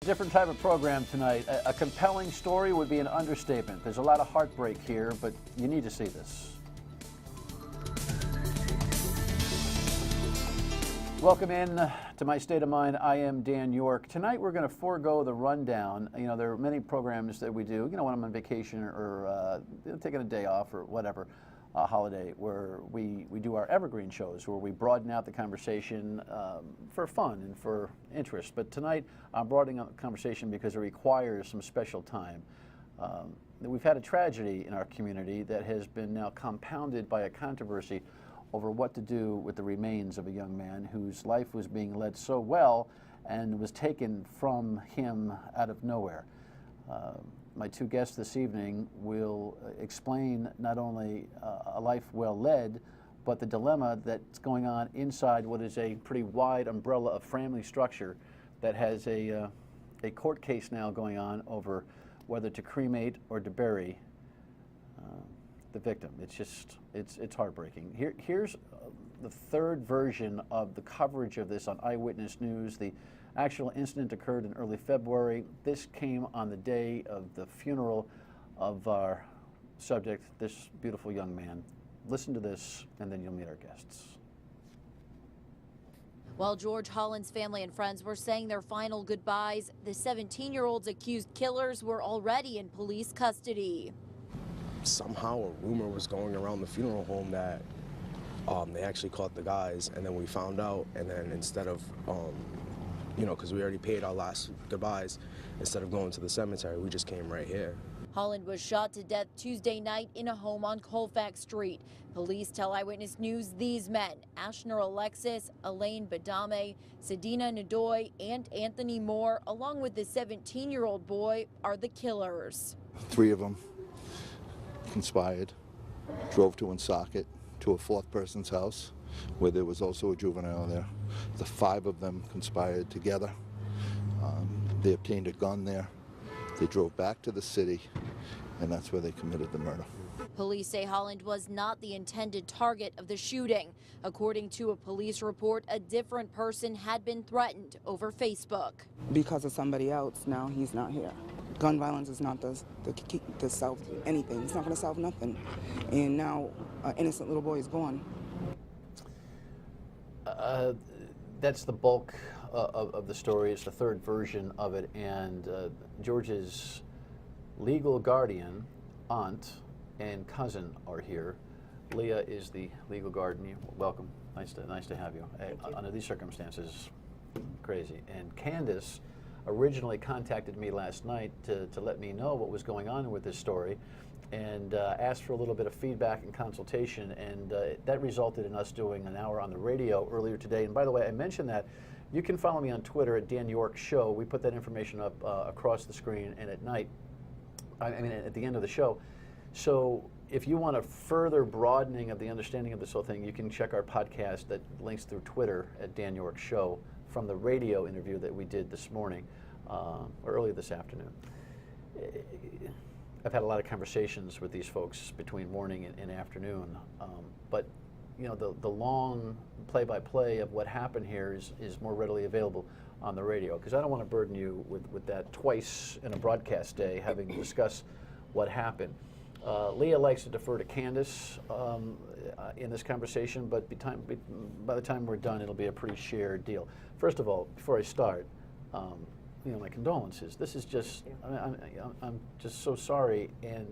Different type of program tonight. A compelling story would be an understatement. There's a lot of heartbreak here, but you need to see this. Welcome in to My State of Mind. I am Dan Yorke. Tonight we're going to forego the rundown. You know, there are many programs that we do, you know, when I'm on vacation or taking a day off or whatever, holiday, where we do our evergreen shows where we broaden out the conversation for fun and for interest. But tonight I'm broadening out the conversation because it requires some special time. We've had a tragedy in our community that has been now compounded by a controversy over what to do with the remains of a young man whose life was being led so well and was taken from him out of nowhere. My two guests this evening will explain not only a life well led, but the dilemma that's going on inside what is a pretty wide umbrella of family structure that has a court case now going on over whether to cremate or to bury the victim. It's heartbreaking. Here's the third version of the coverage of this on Eyewitness News. The actual incident occurred in early February. This came on the day of the funeral of our subject, this beautiful young man. Listen to this, and then you'll meet our guests. While George Holland's family and friends were saying their final goodbyes, the 17-year-old's accused killers were already in police custody. Somehow a rumor was going around the funeral home that they actually caught the guys, and then we found out, and then instead of you know, because we already paid our last goodbyes, instead of going to the cemetery, we just came right here. Holland was shot to death Tuesday night in a home on Colfax Street. Police tell Eyewitness News these men, Ashner Alexis, Elaine Badame, Sedina Nadoy, and Anthony Moore, along with the 17-year-old boy, are the killers. 3 of them conspired, drove to Woonsocket to a 4th person's house where there was also a juvenile there. The 5 of them conspired together. They obtained a gun there. They drove back to the city, and that's where they committed the murder. Police say Holland was not the intended target of the shooting. According to a police report, a different person had been threatened over Facebook. Because of somebody else, now he's not here. Gun violence is not the key to solve anything. It's not going to solve nothing. And now an innocent little boy is gone. That's the bulk of the story. It's the third version of it, and George's legal guardian, aunt, and cousin are here. Leah is the legal guardian. Welcome. Nice to have you. Under these circumstances, crazy. And Candace originally contacted me last night to let me know what was going on with this story, and asked for a little bit of feedback and consultation, and that resulted in us doing an hour on the radio earlier today. And by the way, I mentioned that you can follow me on Twitter at Dan Yorke Show. We put that information up across the screen and at night, I mean at the end of the show. So if you want a further broadening of the understanding of this whole thing, you can check our podcast that links through Twitter at Dan Yorke Show from the radio interview that we did this morning or earlier this afternoon. I've had a lot of conversations with these folks between morning and afternoon, but you know, the long play-by-play of what happened here is more readily available on the radio, because I don't want to burden you with that twice in a broadcast day, having to discuss what happened. Leah likes to defer to Candace in this conversation, but by the time we're done, it'll be a pretty shared deal. First of all, before I start, you know, my condolences. This is just, I'm just so sorry, and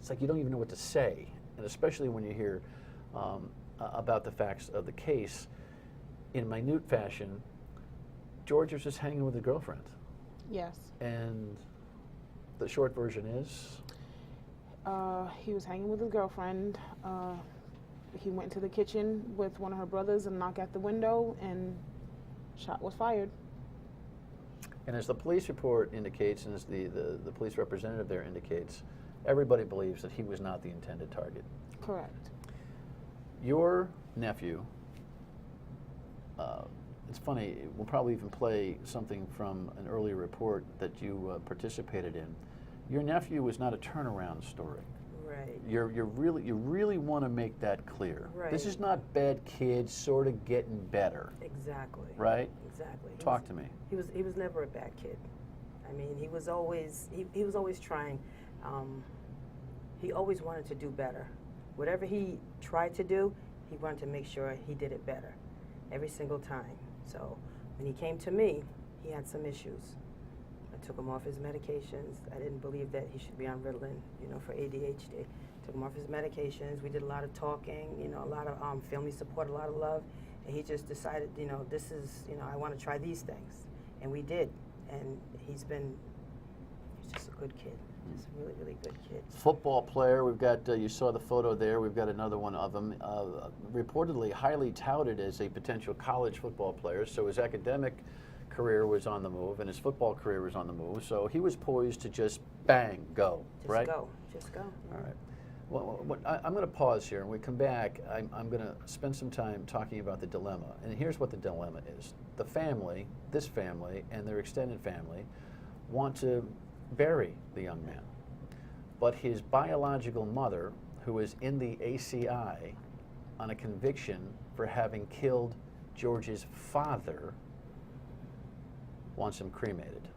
it's like you don't even know what to say, and especially when you hear about the facts of the case. In minute fashion, George was just hanging with a girlfriend. Yes. And the short version is? He was hanging with his girlfriend. He went to the kitchen with one of her brothers and knocked at the window, and shot was fired. And as the police report indicates, and as the police representative there indicates, everybody believes that he was not the intended target. Correct. Your nephew, it's funny, we'll probably even play something from an earlier report that you participated in. Your nephew was not a turnaround story. Right. You really want to make that clear. Right. This is not bad kids sort of getting better, Exactly. right? Exactly. Talk to me. He was never a bad kid. I mean, he was always trying. He always wanted to do better. Whatever he tried to do, he wanted to make sure he did it better every single time. So when he came to me, he had some issues. I took him off his medications. I didn't believe that he should be on Ritalin, for ADHD. Took him off his medications. We did a lot of talking, a lot of family support, a lot of love. And he just decided, this is, I want to try these things. And we did. And he's just a good kid. He's a really, really good kid. Football player, we've got, you saw the photo there, we've got another one of him, reportedly highly touted as a potential college football player, so his academic career was on the move and his football career was on the move, so he was poised to just bang, go, right? Just go. All right. Well, I'm going to pause here, and when we come back, I'm going to spend some time talking about the dilemma. And here's what the dilemma is. The family, this family, and their extended family want to bury the young man. But his biological mother, who is in the ACI on a conviction for having killed George's father, wants him cremated.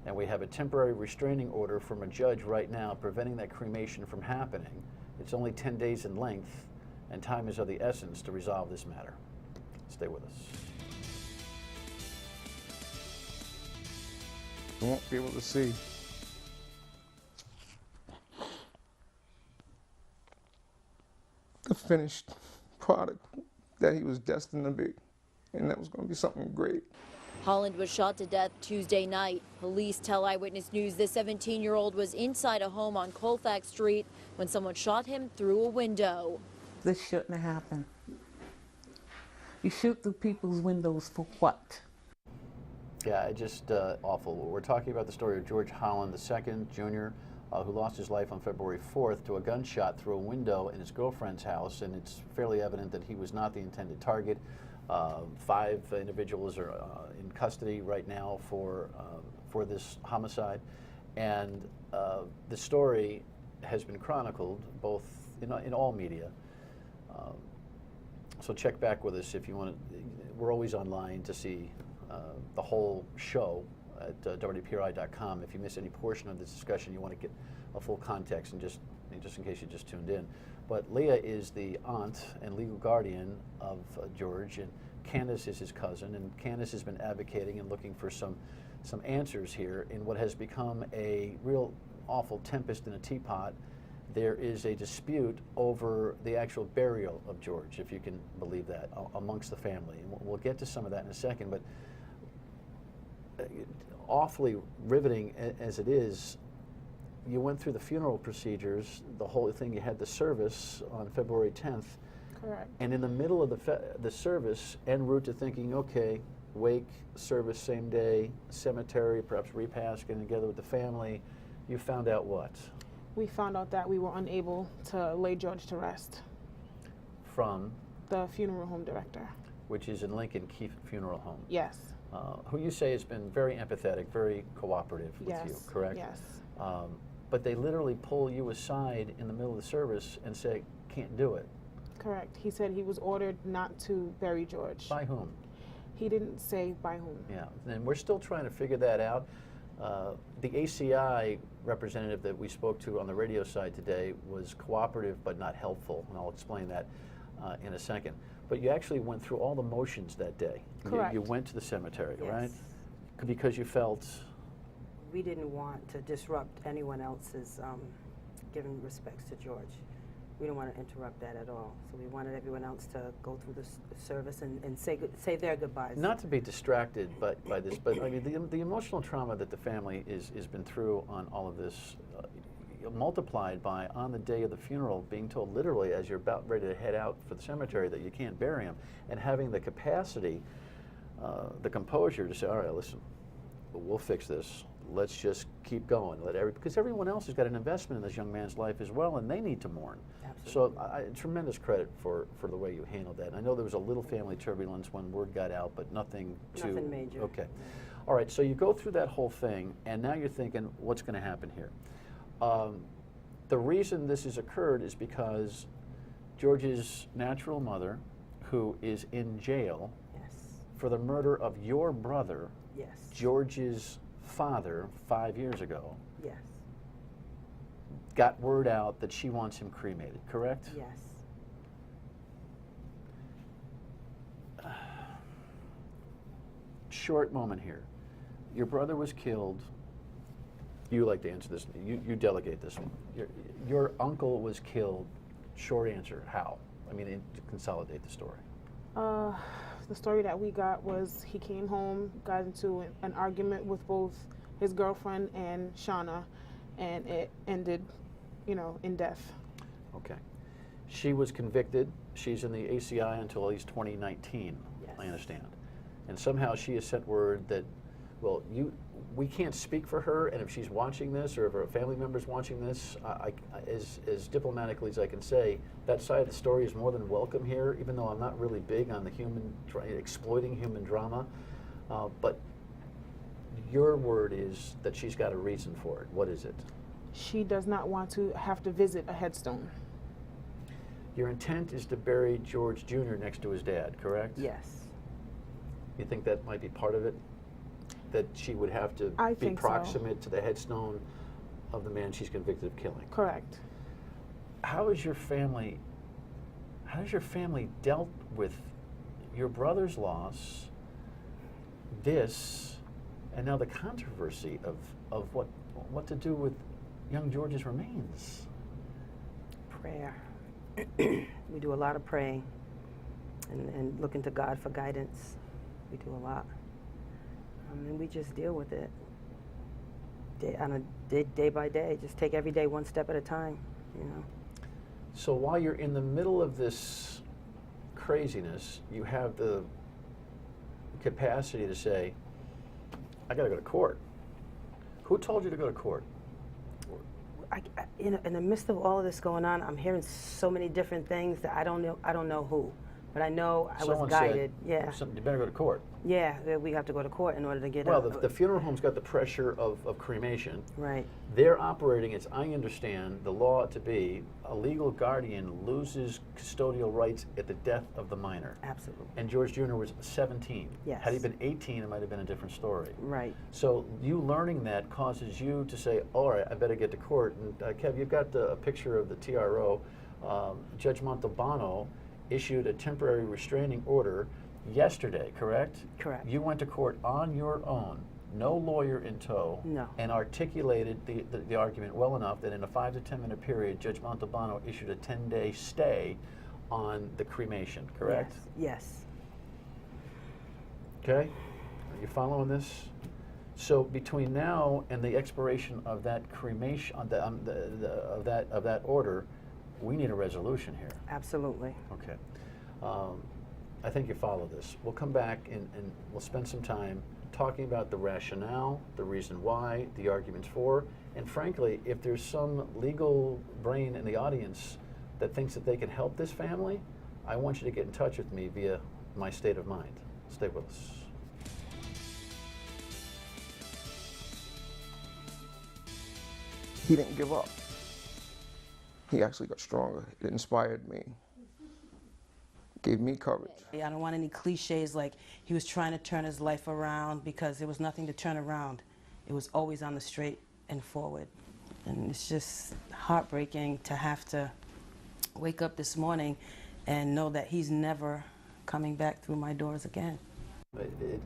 And we have a temporary restraining order from a judge right now preventing that cremation from happening. It's only 10 days in length, and time is of the essence to resolve this matter. Stay with us. You won't be able to see. The finished product that he was destined to be, and that was going to be something great. Holland was shot to death Tuesday night. Police tell Eyewitness News the 17-year-old was inside a home on Colfax Street when someone shot him through a window. This shouldn't have happened. You shoot through people's windows for what? Yeah, just awful. We're talking about the story of George Holland II, Jr., who lost his life on February 4th to a gunshot through a window in his girlfriend's house, and it's fairly evident that he was not the intended target. 5 individuals are in custody right now for this homicide, and the story has been chronicled both in all media. So check back with us if you want to. We're always online to see the whole show at WPRI.com. If you miss any portion of this discussion, you want to get a full context, and just in case you just tuned in. But Leah is the aunt and legal guardian of George, and Candace is his cousin, and Candace has been advocating and looking for some answers here in what has become a real awful tempest in a teapot. There is a dispute over the actual burial of George, if you can believe that, amongst the family. And we'll get to some of that in a second, but awfully riveting as it is, you went through the funeral procedures, the whole thing. You had the service on February 10th. Correct. And in the middle of the service, en route to thinking, okay, wake, service same day, cemetery, perhaps repast, getting together with the family, you found out what? We found out that we were unable to lay George to rest. From? The funeral home director. Which is in Lincoln Keith Funeral Home. Yes. Who you say has been very empathetic, very cooperative with you, correct? Yes. But they literally pull you aside in the middle of the service and say, can't do it. Correct. He said he was ordered not to bury George. By whom? He didn't say by whom. Yeah, and we're still trying to figure that out. The ACI representative that we spoke to on the radio side today was cooperative but not helpful, and I'll explain that in a second. But you actually went through all the motions that day. Correct. You went to the cemetery, Yes. right? Because you felt... We didn't want to disrupt anyone else's giving respects to George. We didn't want to interrupt that at all. So we wanted everyone else to go through the service and say their goodbyes. Not to be distracted by this, but I mean the emotional trauma that the family has been through on all of this, multiplied by on the day of the funeral being told literally as you're about ready to head out for the cemetery that you can't bury him, and having the capacity, the composure to say, all right, listen, we'll fix this. Let's just keep going. Because everyone else has got an investment in this young man's life as well, and they need to mourn. Absolutely. So tremendous credit for the way you handled that. And I know there was a little family turbulence when word got out, but nothing major. Okay. All right, so you go through that whole thing, and now you're thinking, what's going to happen here? The reason this has occurred is because George's natural mother, who is in jail Yes. for the murder of your brother, Yes. George's father, 5 years ago, Yes. got word out that she wants him cremated, correct? Yes. Short moment here. Your brother was killed. You like to answer this. You delegate this one. Your uncle was killed. Short answer. How? I mean, to consolidate the story. The story that we got was he came home, got into an argument with both his girlfriend and Shauna, and it ended, in death. Okay. She was convicted. She's in the ACI until at least 2019, Yes. I understand. And somehow she has sent word that, well, we can't speak for her, and if she's watching this or if her family member's watching this, as diplomatically as I can say, that side of the story is more than welcome here, even though I'm not really big on the exploiting human drama. But your word is that she's got a reason for it. What is it? She does not want to have to visit a headstone. Your intent is to bury George Jr. next to his dad, correct? Yes. You think that might be part of it? That she would have to I be think so. proximate to the headstone of the man she's convicted of killing? Correct. How has your family dealt with your brother's loss, this, and now the controversy of what to do with young George's remains? Prayer. We do a lot of praying and looking to God for guidance. We do a lot. And we just deal with it day by day. Just take every day one step at a time, So while you're in the middle of this craziness, you have the capacity to say, I got to go to court. Who told you to go to court? In the midst of all of this going on, I'm hearing so many different things that I don't know who. But I know I was guided. Yeah. You better go to court. Yeah, we have to go to court in order to get Well, the funeral home's got the pressure of cremation. Right. They're operating, as I understand the law to be, a legal guardian loses custodial rights at the death of the minor. Absolutely. And George Jr. was 17. Yes. Had he been 18, it might have been a different story. Right. So you learning that causes you to say, all right, I better get to court. And Kev, you've got a picture of the TRO. Judge Montalbano issued a temporary restraining order yesterday, correct? Correct. You went to court on your own, no lawyer in tow, No. and articulated the argument well enough that in a 5 to 10 minute period, Judge Montalbano issued a 10-day stay on the cremation, correct? Yes. Okay? Are you following this? So between now and the expiration of that cremation, of that order, we need a resolution here. Absolutely. Okay. I think you follow this. We'll come back and we'll spend some time talking about the rationale, the reason why, the arguments for, and frankly, if there's some legal brain in the audience that thinks that they can help this family, I want you to get in touch with me via my state of mind. Stay with us. He didn't give up. He actually got stronger. It inspired me, gave me courage. I don't want any cliches like he was trying to turn his life around, because there was nothing to turn around. It was always on the straight and forward. And it's just heartbreaking to have to wake up this morning and know that he's never coming back through my doors again.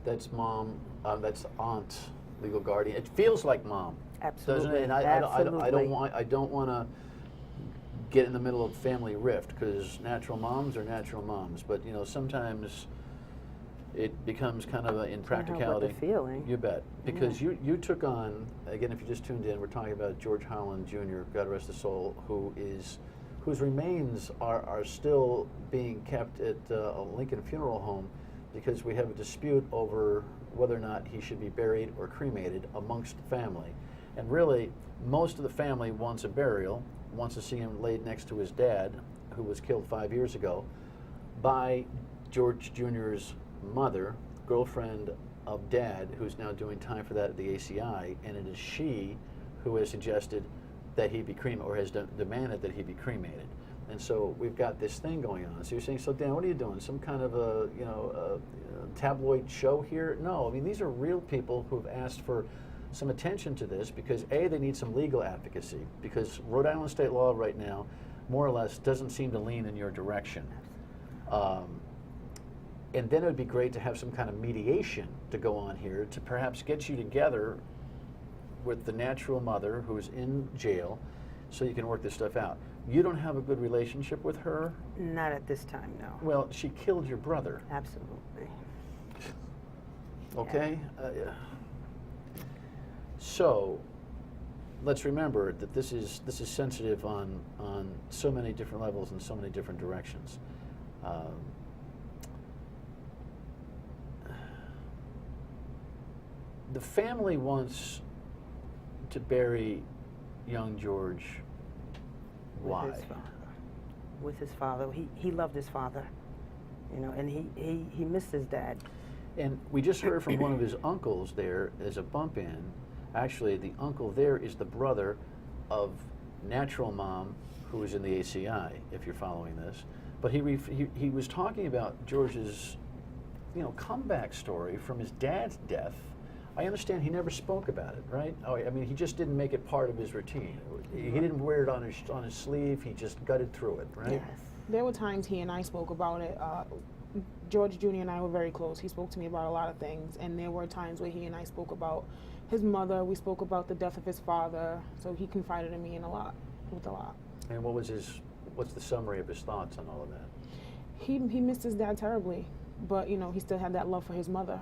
That's mom, that's aunt, legal guardian. It feels like mom, Absolutely. doesn't it? And Absolutely. I don't want to get in the middle of family rift, because natural moms are natural moms. But sometimes it becomes kind of in practicality. What the feeling. You bet, because you took on, again, if you just tuned in, we're talking about George Holland Jr., God rest his soul, whose remains are still being kept at a Lincoln Funeral Home, because we have a dispute over whether or not he should be buried or cremated amongst the family. And really, most of the family wants a burial, wants to see him laid next to his dad, who was killed 5 years ago, by George Jr.'s mother, girlfriend of Dad, who's now doing time for that at the ACI, and it is she who has suggested, that he be cremated, or has demanded that he be cremated. And so we've got this thing going on. So you're saying, so Dan, what are you doing? Some kind of a, a tabloid show here? No, I mean, these are real people who've asked for some attention to this because A, they need some legal advocacy, because Rhode Island state law right now, more or less, doesn't seem to lean in your direction. And then it would be great to have some kind of mediation to go on here to perhaps get you together with the natural mother who's in jail so you can work this stuff out. You don't have a good relationship with her? Not at this time, no. Well, she killed your brother. Absolutely. Okay? So let's remember that this is sensitive on so many different levels and so many different directions. The family wants to bury young George. Why? With his father. He loved his father, and he missed his dad. And we just heard from one of his uncles there as a bump in. Actually, the uncle there is the brother of natural mom, who was in the ACI, if you're following this. But he was talking about George's, comeback story from his dad's death. I understand he never spoke about it, right? Oh, I mean, he just didn't make it part of his routine. He didn't wear it on his sleeve. He just gutted through it, right? Yes. There were times he and I spoke about it. George Jr. and I were very close. He spoke to me about a lot of things, and there were times where he and I spoke about his mother. We spoke about the death of his father, so he confided in me with a lot. And what's the summary of his thoughts on all of that? He missed his dad terribly, but he still had that love for his mother.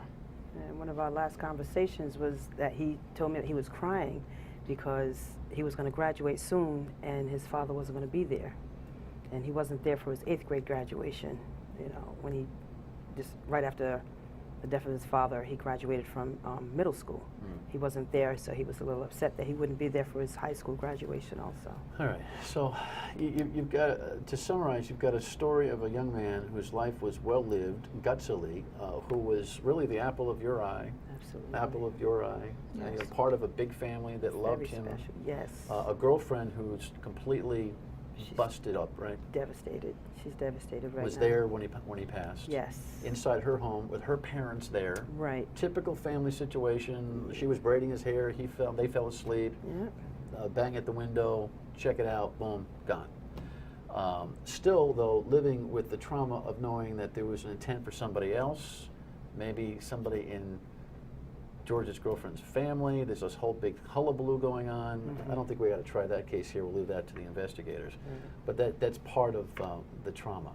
And one of our last conversations was that he told me that he was crying because he was going to graduate soon and his father wasn't going to be there. And he wasn't there for his 8th grade graduation, when he just right after the death of his father, he graduated from middle school. He wasn't there, so he was a little upset that he wouldn't be there for his high school graduation also. All right, so you've got, to summarize, you've got a story of a young man whose life was well-lived, gutsily, who was really the apple of your eye. Absolutely. Apple of your eye. Yes. And part of a big family that loved him. Very special, yes. A girlfriend who's completely busted up, right? Devastated. She's devastated right now. Was there when he passed. Yes. Inside her home with her parents there. Right. Typical family situation. She was braiding his hair. They fell asleep. Yeah. Bang at the window. Check it out. Boom. Gone. Still, though, living with the trauma of knowing that there was an intent for somebody else, maybe somebody in George's girlfriend's family. There's this whole big hullabaloo going on. I don't think we got to try that case here. We'll leave that to the investigators. But that's part of the trauma.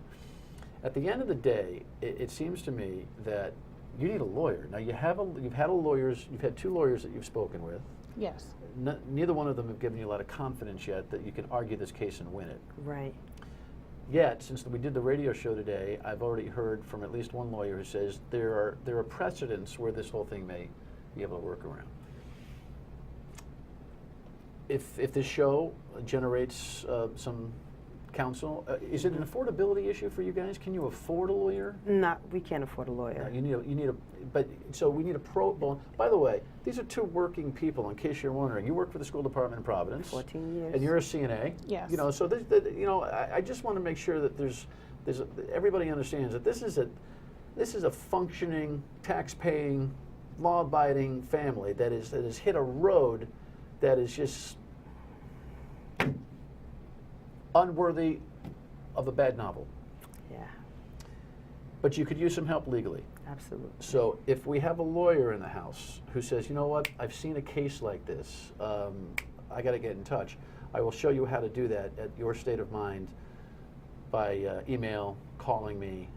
At the end of the day, it seems to me that you need a lawyer. Now you've had 2 lawyers that you've spoken with. Yes. Neither one of them have given you a lot of confidence yet that you can argue this case and win it. Right. Yet, since we did the radio show today, I've already heard from at least one lawyer who says there are precedents where this whole thing may be able to work around. If this show generates some counsel, is it an affordability issue for you guys? Can you afford a lawyer? We can't afford a lawyer. No, so we need a pro bono. By the way, these are 2 working people. In case you're wondering, you work for the school department in Providence. 14 years. And you're a CNA. Yes. So I just want to make sure that everybody understands that this is a functioning, tax-paying, law-abiding family that has hit a road that is just unworthy of a bad novel. Yeah. But you could use some help legally. Absolutely. So if we have a lawyer in the house who says, you know what, I've seen a case like this, I got to get in touch, I will show you how to do that at your state of mind by email, calling me,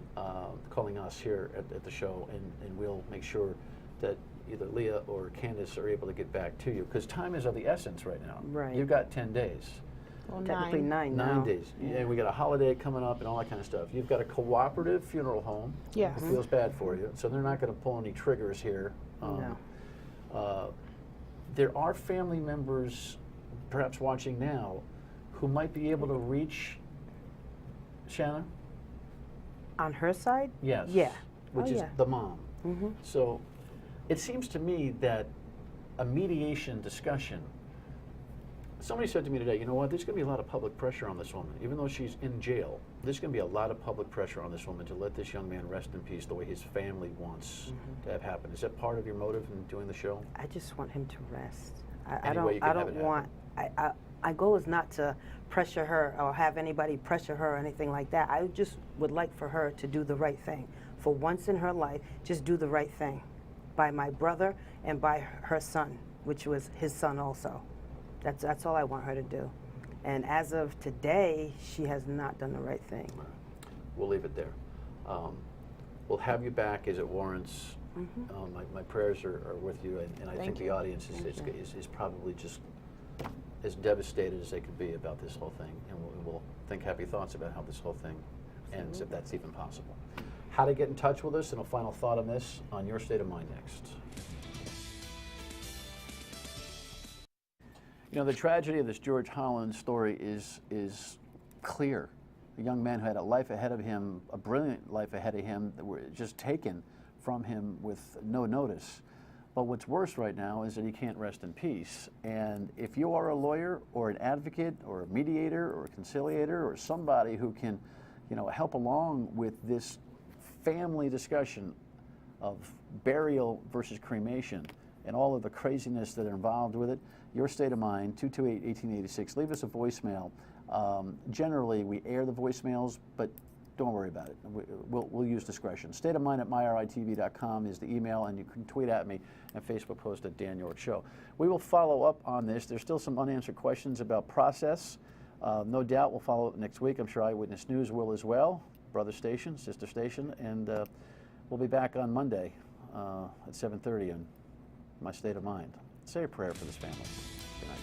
calling us here at the show, and we'll make sure that either Leah or Candace are able to get back to you, because time is of the essence right now. Right. You've got 10 days. Well, Technically 9 now. 9 days. Yeah. And we got a holiday coming up and all that kind of stuff. You've got a cooperative funeral home. Yes. It feels bad for you. So they're not going to pull any triggers here. No. There are family members, perhaps watching now, who might be able to reach Shanna? On her side? Yes. Yeah. Which is yeah. the mom. Mm-hmm. So it seems to me that a mediation discussion Somebody said to me today, you know what, there's going to be a lot of public pressure on this woman. Even though she's in jail, there's going to be a lot of public pressure on this woman to let this young man rest in peace the way his family wants to have happen. Is that part of your motive in doing the show? I just want him to rest. Any way you can have it happen. My goal is not to pressure her or have anybody pressure her or anything like that. I just would like for her to do the right thing. For once in her life, just do the right thing by my brother and by her son, which was his son also. That's all I want her to do. And as of today, she has not done the right thing. We'll leave it there. We'll have you back as it warrants. My prayers are with you, and I think the audience is probably just as devastated as they could be about this whole thing. And we'll think happy thoughts about how this whole thing ends, if that's even possible. How to get in touch with us, and a final thought on this on Your State of Mind next. You know, the tragedy of this George Holland story is clear. A young man who had a life ahead of him, a brilliant life ahead of him, that were just taken from him with no notice. But what's worse right now is that he can't rest in peace. And if you are a lawyer or an advocate or a mediator or a conciliator or somebody who can, you know, help along with this family discussion of burial versus cremation and all of the craziness that are involved with it, Your State of Mind, 228-1886. Leave us a voicemail. Generally, we air the voicemails, but don't worry about it. We'll use discretion. stateofmind@myritv.com is the email, and you can tweet at me and Facebook post at Dan Yorke Show. We will follow up on this. There's still some unanswered questions about process. No doubt we'll follow up next week. I'm sure Eyewitness News will as well. Brother station, sister station, and we'll be back on Monday at 7:30 on My State of Mind. Say a prayer for this family. Good night.